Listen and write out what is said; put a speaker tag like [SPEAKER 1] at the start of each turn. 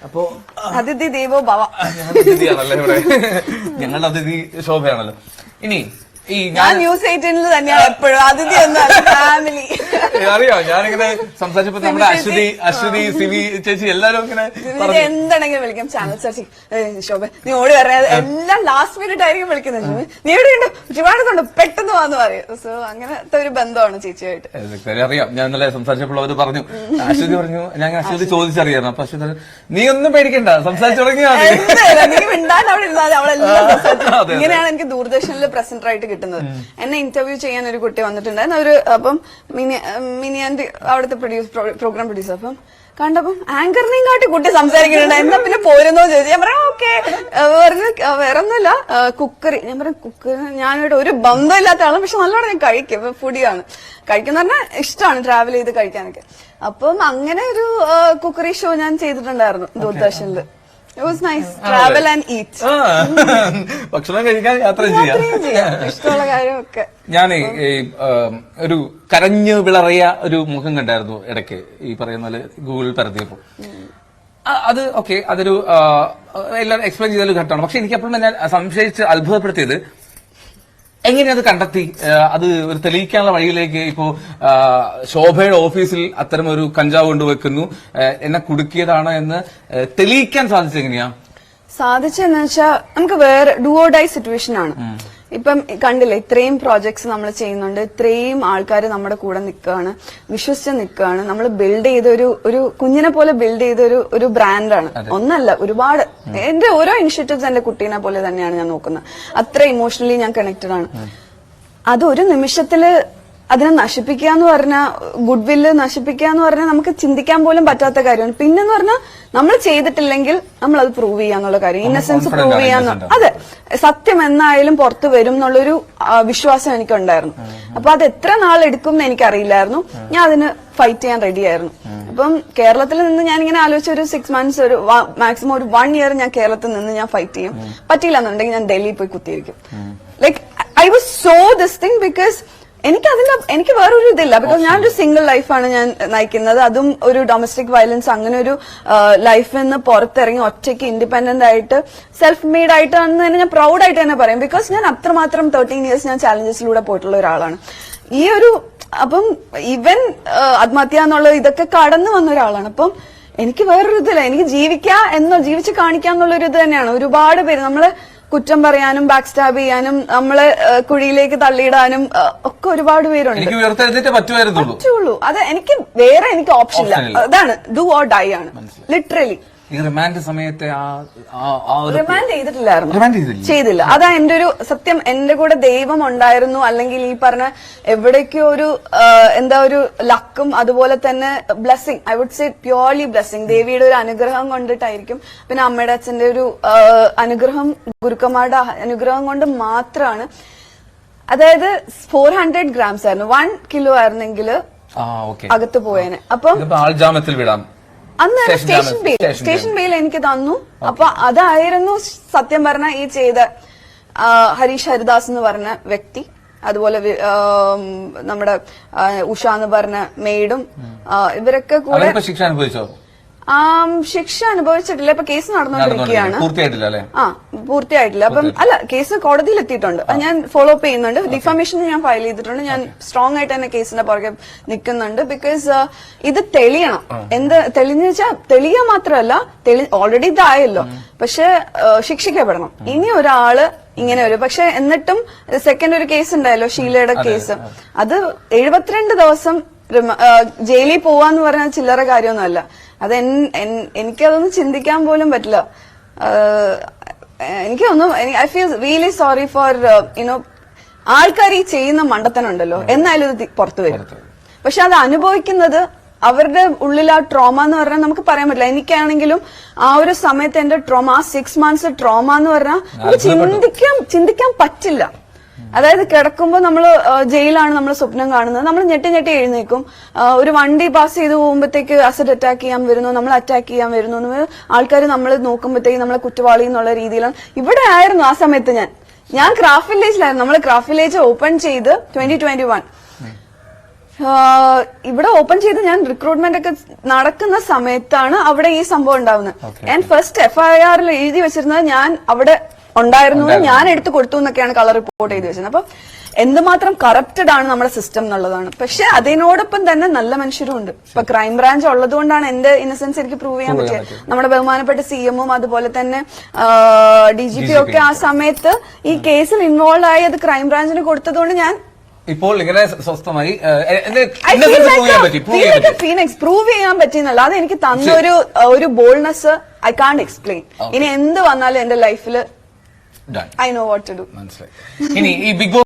[SPEAKER 1] അപ്പോ
[SPEAKER 2] അതിഥി ദേവോ ഭവ.
[SPEAKER 1] അതിഥിയാണല്ലോ ഇവിടെ, ഞങ്ങളുടെ അതിഥി ശോഭയാണല്ലോ. ഇനി ഈ
[SPEAKER 2] ഞാൻ ന്യൂസ് 18 തന്നെയാണ് എപ്പോഴും അതിഥി എന്നല്ല, ഫാമിലി.
[SPEAKER 1] അറിയാം, ഞാനിങ്ങനെ സംസാരിച്ചപ്പോ നമ്മുടെ അശ്വതി സിവി ചേച്ചി എല്ലാരും ഇങ്ങനെ
[SPEAKER 2] എന്താണെങ്കിലും വിളിക്കാം. ചാനൽ സെർച്ച് ശോഭ നീ ഓടി പറഞ്ഞത് എല്ലാം ലാസ്റ്റ് മിനിറ്റ് ആയിരിക്കും വിളിക്കുന്നത്. നീ എവിടെയുണ്ട്, ഒരുപാടുണ്ട്, പെട്ടെന്ന് വന്ന് പറയും. സോ അങ്ങനത്തെ ഒരു ബന്ധമാണ് ചേച്ചിയായിട്ട്.
[SPEAKER 1] അറിയാം, ഞാൻ ഇന്നലെ സംസാരിച്ചപ്പോൾ അവര് പറഞ്ഞു, അശ്വതി പറഞ്ഞു, ഞാൻ അശ്വതി ചോദിച്ചറിയായിരുന്നു. അപ്പൊ അശ്വതി നീ ഒന്നും പേടിക്കണ്ട, സംസാരിച്ചു തുടങ്ങിയാൽ
[SPEAKER 2] നീ മിണ്ടാൻ അവിടെ ഇരുന്നാൽ അവളെല്ലാം. ഇങ്ങനെയാണ് എനിക്ക് ദൂരദർശനിൽ പ്രസന്റർ ആയിട്ട് കിട്ടുന്നത്. എന്നെ ഇന്റർവ്യൂ ചെയ്യാൻ ഒരു കുട്ടി വന്നിട്ടുണ്ടായിരുന്നു. അവര് അപ്പം മിനിയാന്റെ അവിടുത്തെ പ്രോഗ്രാം പ്രൊഡ്യൂസർ. അപ്പം കണ്ടപ്പം ആങ്കറിനെയും കാട്ടി കുട്ടി സംസാരിക്കുന്നുണ്ട്. എന്നാ പിന്നെ പോരുന്നോ ചോദിച്ചു. ഞാൻ പറയാം ഓക്കെ. പറഞ്ഞു വേറെ ഒന്നുമില്ല, കുക്കറി. ഞാൻ പറയാം കുക്കറി ഞാനിവിടെ ഒരു ബന്ധമില്ലാത്ത ആളും, പക്ഷെ നല്ലോണം ഞാൻ കഴിക്കും. ഫുഡിയാണ് കഴിക്കുന്ന പറഞ്ഞാൽ ഇഷ്ടമാണ് ട്രാവൽ ചെയ്ത് കഴിക്കാനൊക്കെ. അപ്പം അങ്ങനെ ഒരു കുക്കറി ഷോ ഞാൻ ചെയ്തിട്ടുണ്ടായിരുന്നു ദൂരദർശനില്. It was nice. Travel and eat.
[SPEAKER 1] ഭക്ഷണം കഴിക്കാൻ യാത്ര ചെയ്യാം,
[SPEAKER 2] ഇഷ്ടമുള്ള കാര്യമൊക്കെ.
[SPEAKER 1] ഞാനേ ഒരു കരഞ്ഞു വിളറിയ ഒരു മുഖം കണ്ടായിരുന്നു ഇടയ്ക്ക്, ഈ പറയുന്ന പോലെ ഗൂഗിളിൽ പരത്തിയപ്പോ. അത് ഓക്കെ, അതൊരു എല്ലാവരും എക്സ്പ്ലെയിൻ ചെയ്ത ഒരു ഘട്ടമാണ്. പക്ഷെ എനിക്ക് അപ്പോഴും ഞാൻ സംശയിച്ച് അത്ഭുതപ്പെടുത്തിയത് എങ്ങനെ അത് കണ്ടെത്തി, അത് ഒരു തെളിയിക്കാനുള്ള വഴിയിലേക്ക്. ഇപ്പോ ശോഭയുടെ ഓഫീസിൽ അത്തരം ഒരു കഞ്ചാവ് കൊണ്ടുവെക്കുന്നു, എന്നെ കുടുക്കിയതാണ് എന്ന് തെളിയിക്കാൻ സാധിച്ചത് എങ്ങനെയാ?
[SPEAKER 2] സാധിച്ചെന്ന് വെച്ചാൽ നമുക്ക് വേറെ ഡു ഓർ ഡൈ സിറ്റുവേഷൻ ആണ്. ഇപ്പം കണ്ടില്ലേ, ഇത്രയും പ്രോജക്ട്സ് നമ്മൾ ചെയ്യുന്നുണ്ട്, ഇത്രയും ആൾക്കാർ നമ്മുടെ കൂടെ നിൽക്കുകയാണ്, വിശ്വസിച്ച് നിൽക്കുകയാണ്. നമ്മൾ ബിൽഡ് ചെയ്ത ഒരു കുഞ്ഞിനെ പോലെ ബിൽഡ് ചെയ്ത ഒരു ബ്രാൻഡാണ്. ഒന്നല്ല, ഒരുപാട്. എന്റെ ഓരോ ഇനിഷ്യേറ്റീവ്സ് എന്റെ കുട്ടീനെ പോലെ തന്നെയാണ് ഞാൻ നോക്കുന്നത്. അത്ര ഇമോഷണലി ഞാൻ കണക്റ്റഡ് ആണ്. അത് ഒരു നിമിഷത്തില് അതിനെ നശിപ്പിക്കുക എന്ന് പറഞ്ഞാൽ, ഗുഡ് വില്ല് നശിപ്പിക്കുക എന്ന് പറഞ്ഞാൽ നമുക്ക് ചിന്തിക്കാൻ പോലും പറ്റാത്ത കാര്യമാണ്. പിന്നെന്ന് പറഞ്ഞാൽ നമ്മൾ ചെയ്തിട്ടില്ലെങ്കിൽ നമ്മൾ അത് പ്രൂവ് ചെയ്യാന്നുള്ള കാര്യം, ഇന്നസെൻസ് പ്രൂവ് ചെയ്യാന്ന്. അതെ, സത്യം എന്നായാലും പുറത്തു വരും എന്നുള്ളൊരു വിശ്വാസം എനിക്കുണ്ടായിരുന്നു. അപ്പൊ അത് എത്ര നാളെടുക്കും എന്ന് എനിക്കറിയില്ലായിരുന്നു. ഞാൻ അതിന് ഫൈറ്റ് ചെയ്യാൻ റെഡിയായിരുന്നു. അപ്പം കേരളത്തിൽ നിന്ന് ഞാൻ ഇങ്ങനെ ആലോചിച്ച ഒരു 6 months, ഒരു മാക്സിമം ഒരു 1 year ഞാൻ കേരളത്തിൽ നിന്ന് ഞാൻ ഫൈറ്റ് ചെയ്യും. പറ്റില്ല എന്നുണ്ടെങ്കിൽ ഞാൻ ഡൽഹിയിൽ പോയി കുത്തിയിരിക്കും. Like I was so this thing because എനിക്ക് വേറൊരു ഇതില്ല. ബിക്കോസ് ഞാനൊരു സിംഗിൾ ലൈഫാണ് ഞാൻ നയിക്കുന്നത്. അതും ഒരു ഡൊമസ്റ്റിക് വയലൻസ് അങ്ങനെ ഒരു ലൈഫിൽ നിന്ന് പുറത്തിറങ്ങി ഒറ്റയ്ക്ക് ഇൻഡിപെൻഡന്റ് ആയിട്ട് സെൽഫ് മെയ്ഡ് ആയിട്ടാണെന്ന് തന്നെ ഞാൻ പ്രൗഡ് ആയിട്ട് തന്നെ പറയും. ബിക്കോസ് ഞാൻ അത്രമാത്രം 13 years ഞാൻ ചാലഞ്ചസിലൂടെ പോയിട്ടുള്ള ഒരാളാണ്. ഈ ഒരു അപ്പം ഇവൻ ആത്മഹത്യ എന്നുള്ള ഇതൊക്കെ കടന്നു വന്ന ഒരാളാണ്. അപ്പം എനിക്ക് വേറൊരു ഇതില്ല. എനിക്ക് ജീവിച്ച് കാണിക്കാന്നുള്ളൊരു ഇത് തന്നെയാണ്. ഒരുപാട് പേര് നമ്മളെ കുറ്റം പറയാനും ബാക്ക് സ്റ്റാബ് ചെയ്യാനും നമ്മളെ കുഴിയിലേക്ക് തള്ളിയിടാനും ഒക്കെ ഒരുപാട് പേരുണ്ട്. പറ്റുള്ളൂ. അത് എനിക്ക് ഓപ്ഷൻ ഇല്ല. അതാണ് ഡു ഓർ ഡൈ ആണ് ലിറ്ററലി.
[SPEAKER 1] റിമാൻഡ് സമയത്തെ
[SPEAKER 2] റിമാൻഡ് ചെയ്തില്ല. അതാ എന്റെ ഒരു സത്യം. എന്റെ കൂടെ ദൈവം ഉണ്ടായിരുന്നു, അല്ലെങ്കിൽ ഈ പറഞ്ഞ എവിടേക്കോ ഒരു എന്താ ഒരു ലക്കും, അതുപോലെ തന്നെ blessing. I would say purely blessing. ദേവിയുടെ ഒരു അനുഗ്രഹം കൊണ്ടിട്ടായിരിക്കും. പിന്നെ അമ്മയുടെ അച്ഛന്റെ ഒരു അനുഗ്രഹം, ഗുരുക്കന്മാരുടെ അനുഗ്രഹം കൊണ്ട് മാത്രമാണ്. അതായത് 400 grams ആയിരുന്നു, 1 kilo ആയിരുന്നെങ്കിൽ അകത്ത് പോയേനെ. അപ്പം
[SPEAKER 1] ആൾജാമ്യത്തിൽ വിടാം.
[SPEAKER 2] അന്ന് സ്റ്റേഷൻ ബെയിൽ എനിക്ക് തന്നു. അപ്പൊ അതായിരുന്നു സത്യം പറഞ്ഞ ഈ ചെയ്ത ഹരീഷ് ഹരിദാസ് എന്ന് പറഞ്ഞ വ്യക്തി, അതുപോലെ നമ്മുടെ ഉഷ എന്ന് പറഞ്ഞ മെയ്ഡും ഇവരൊക്കെ കൂടെ
[SPEAKER 1] ശിക്ഷ അനുഭവിച്ചോ?
[SPEAKER 2] ശിക്ഷ അനുഭവിച്ചിട്ടില്ല. ഇപ്പൊ കേസ് നടന്നുകൊണ്ടിരിക്കുകയാണ്. പൂർത്തിയായിട്ടില്ല. അപ്പം അല്ല, കേസ് കോടതിയിൽ എത്തിയിട്ടുണ്ട്. അത് ഞാൻ ഫോളോ അപ്പ് ചെയ്യുന്നുണ്ട്. ഡിഫമേഷൻ ഞാൻ ഫയൽ ചെയ്തിട്ടുണ്ട്. ഞാൻ സ്ട്രോങ് ആയിട്ട് തന്നെ കേസിന്റെ പുറകെ നിൽക്കുന്നുണ്ട്. ബിക്കോസ് ഇത് തെളിയണം. തെളിഞ്ഞു വെച്ചാൽ തെളിയാൻ മാത്രമല്ല, ഓൾറെഡി ഇതായല്ലോ, പക്ഷെ ശിക്ഷിക്കപ്പെടണം. ഇനി ഒരാള് ഇങ്ങനെ പക്ഷെ എന്നിട്ടും സെക്കൻഡ് ഒരു കേസ് ഉണ്ടായല്ലോ, ഷീലയുടെ കേസ്. അത് 72 ദിവസം ജയിലിൽ പോവാന്ന് പറഞ്ഞാൽ ചില്ലറ കാര്യമൊന്നുമല്ല. അത് എനിക്കതൊന്നും ചിന്തിക്കാൻ പോലും പറ്റില്ല. എനിക്കൊന്നും I feel really sorry for ആൾക്കാർ ഈ ചെയ്യുന്ന മണ്ടത്തനുണ്ടല്ലോ. എന്നാലും ഇത് പുറത്തു വരും. പക്ഷെ അത് അനുഭവിക്കുന്നത് അവരുടെ ഉള്ളിൽ ആ ട്രോമ എന്ന് പറഞ്ഞാൽ നമുക്ക് പറയാൻ പറ്റില്ല. എനിക്കാണെങ്കിലും ആ ഒരു സമയത്ത് എന്റെ ട്രോമ, ആ 6 months ട്രോമ എന്ന് പറഞ്ഞാൽ ചിന്തിക്കാൻ പറ്റില്ല. അതായത് കിടക്കുമ്പോൾ നമ്മൾ ജയിലാണ് നമ്മൾ സ്വപ്നം കാണുന്നത്. നമ്മൾ ഞെട്ടി എഴുന്നേക്കും. ഒരു വണ്ടി പാസ് ചെയ്ത് പോകുമ്പോഴത്തേക്ക് അസഡ് അറ്റാക്ക് ചെയ്യാൻ വരുന്നു, നമ്മൾ അറ്റാക്ക് ചെയ്യാൻ വരുന്നു, ആൾക്കാർ നമ്മൾ നോക്കുമ്പോഴത്തേക്ക് നമ്മളെ കുറ്റവാളി എന്നുള്ള രീതിയിലാണ്. ഇവിടെ ആയിരുന്നു ആ സമയത്ത് ഞാൻ ക്രാഫ്റ്റ് വില്ലേജിലായിരുന്നു. നമ്മൾ ക്രാഫ്റ്റ് വില്ലേജ് ഓപ്പൺ ചെയ്ത് 2021 ഇവിടെ ഓപ്പൺ ചെയ്ത് ഞാൻ റിക്രൂട്ട്മെന്റ് ഒക്കെ നടക്കുന്ന സമയത്താണ് അവിടെ ഈ സംഭവം ഉണ്ടാവുന്നത്. ഞാൻ ഫസ്റ്റ് FIR എഴുതി വെച്ചിരുന്നത് ഞാൻ അവിടെ ഉണ്ടായിരുന്നു, ഞാൻ എടുത്തു കൊടുത്തു എന്നൊക്കെയാണ് കളർ റിപ്പോർട്ട് ചെയ്ത് വെച്ചത്. അപ്പൊ എന്തുമാത്രം കറപ്റ്റഡ് ആണ് നമ്മുടെ സിസ്റ്റം എന്നുള്ളതാണ്. പക്ഷെ അതിനോടൊപ്പം തന്നെ നല്ല മനുഷ്യരും ഉണ്ട്. ഇപ്പൊ ക്രൈംബ്രാഞ്ച് ഉള്ളത് കൊണ്ടാണ് എന്റെ ഇന്നസെൻസ് എനിക്ക് പ്രൂവ് ചെയ്യാൻ പറ്റിയത്. നമ്മുടെ ബഹുമാനപ്പെട്ട CM അതുപോലെ തന്നെ DGP ഒക്കെ ആ സമയത്ത് ഈ കേസിൽ ഇൻവോൾവ് ആയി അത് ക്രൈംബ്രാഞ്ചിന് കൊടുത്തതുകൊണ്ട് ഞാൻ
[SPEAKER 1] ഇപ്പോൾ ഇങ്ങനെ സ്വസ്ഥമായി
[SPEAKER 2] ഫീനിക്സ് പ്രൂവ് ചെയ്യാൻ പറ്റിയെന്നല്ല, അത് എനിക്ക് തന്ന ഒരു ബോൾഡ്നെസ് ഐ കാണ്ട് എക്സ്പ്ലെയിൻ. ഇനി എന്ത് വന്നാലും എന്റെ ലൈഫിൽ I know what to do.
[SPEAKER 1] മനസ്സിലായി. ഇനി ഈ ബിഗ്